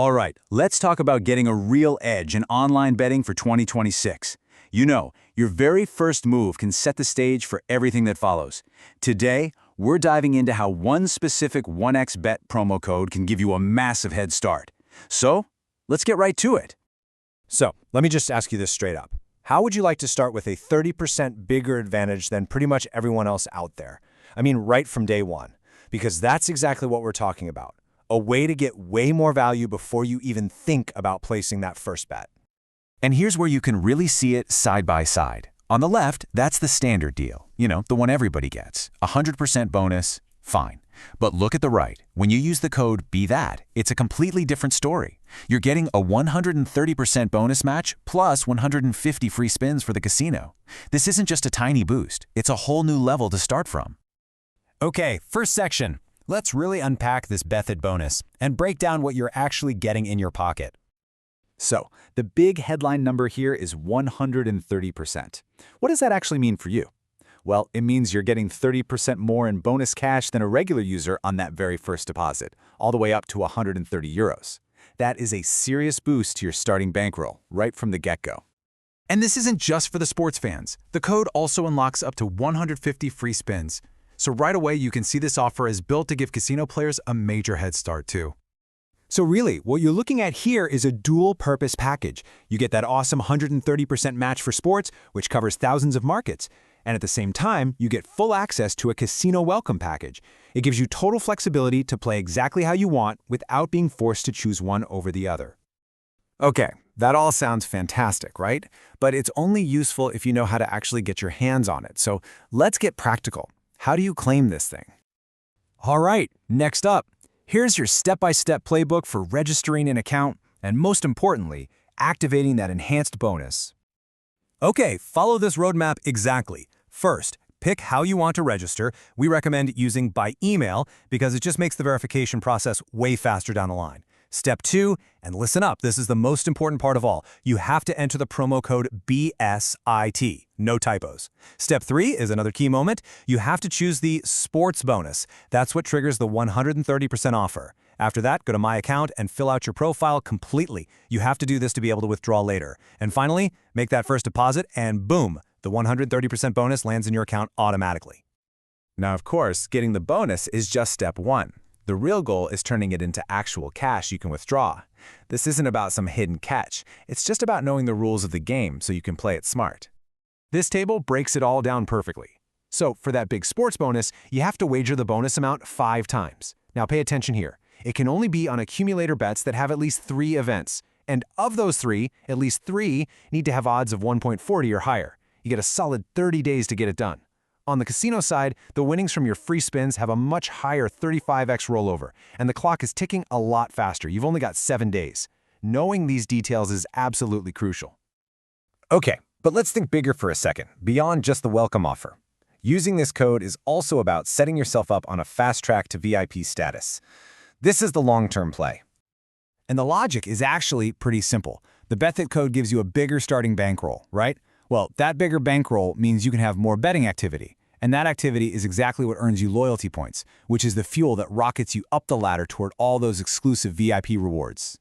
All right, let's talk about getting a real edge in online betting for 2026. You know, your very first move can set the stage for everything that follows. Today, we're diving into how one specific 1xBet promo code can give you a massive head start. So, let's get right to it. So, let me just ask you this straight up. How would you like to start with a 30% bigger advantage than pretty much everyone else out there? I mean, right from day one. Because that's exactly what we're talking about. A way to get way more value before you even think about placing that first bet. And here's where you can really see it side by side. On the left, that's the standard deal. You know, the one everybody gets. 100% bonus, fine. But look at the right. When you use the code BETHIT, it's a completely different story. You're getting a 130% bonus match plus 150 free spins for the casino. This isn't just a tiny boost. It's a whole new level to start from. Okay, first section. Let's really unpack this BETHIT bonus and break down what you're actually getting in your pocket. So, the big headline number here is 130%. What does that actually mean for you? Well, it means you're getting 30% more in bonus cash than a regular user on that very first deposit, all the way up to 130 euros. That is a serious boost to your starting bankroll, right from the get-go. And this isn't just for the sports fans. The code also unlocks up to 150 free spins. So right away, you can see this offer is built to give casino players a major head start too. So really, what you're looking at here is a dual-purpose package. You get that awesome 130% match for sports, which covers thousands of markets. And at the same time, you get full access to a casino welcome package. It gives you total flexibility to play exactly how you want without being forced to choose one over the other. Okay, that all sounds fantastic, right? But it's only useful if you know how to actually get your hands on it. So let's get practical. How do you claim this thing? All right, next up. Here's your step-by-step playbook for registering an account and, most importantly, activating that enhanced bonus. Okay, follow this roadmap exactly. First, pick how you want to register. We recommend using by email because it just makes the verification process way faster down the line. Step 2, and listen up, this is the most important part of all. You have to enter the promo code BSIT, no typos. Step 3 is another key moment. You have to choose the sports bonus. That's what triggers the 130% offer. After that, go to My Account and fill out your profile completely. You have to do this to be able to withdraw later. And finally, make that first deposit and boom, the 130% bonus lands in your account automatically. Now, of course, getting the bonus is just step 1. The real goal is turning it into actual cash you can withdraw. This isn't about some hidden catch. It's just about knowing the rules of the game so you can play it smart. This table breaks it all down perfectly. So for that big sports bonus, you have to wager the bonus amount 5 times. Now pay attention here. It can only be on accumulator bets that have at least 3 events. And of those 3, at least 3 need to have odds of 1.40 or higher. You get a solid 30 days to get it done. On the casino side, the winnings from your free spins have a much higher 35x rollover, and the clock is ticking a lot faster. You've only got 7 days. Knowing these details is absolutely crucial. Okay, but let's think bigger for a second, beyond just the welcome offer. Using this code is also about setting yourself up on a fast track to VIP status. This is the long-term play. And the logic is actually pretty simple. The BETHIT code gives you a bigger starting bankroll, right? Well, that bigger bankroll means you can have more betting activity. And that activity is exactly what earns you loyalty points, which is the fuel that rockets you up the ladder toward all those exclusive VIP rewards.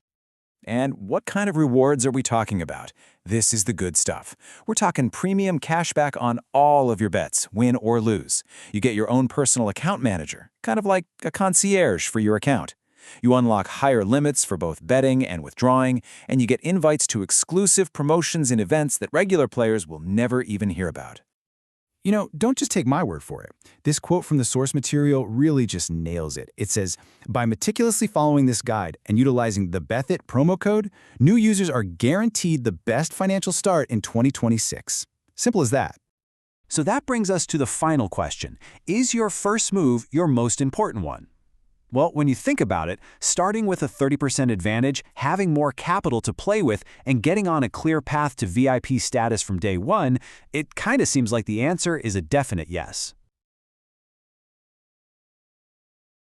And what kind of rewards are we talking about? This is the good stuff. We're talking premium cashback on all of your bets, win or lose. You get your own personal account manager, kind of like a concierge for your account. You unlock higher limits for both betting and withdrawing, and you get invites to exclusive promotions and events that regular players will never even hear about. You know, don't just take my word for it. This quote from the source material really just nails it. It says, by meticulously following this guide and utilizing the BETHIT promo code, new users are guaranteed the best financial start in 2026. Simple as that. So that brings us to the final question. Is your first move your most important one? Well, when you think about it, starting with a 30% advantage, having more capital to play with, and getting on a clear path to VIP status from day one, it kind of seems like the answer is a definite yes.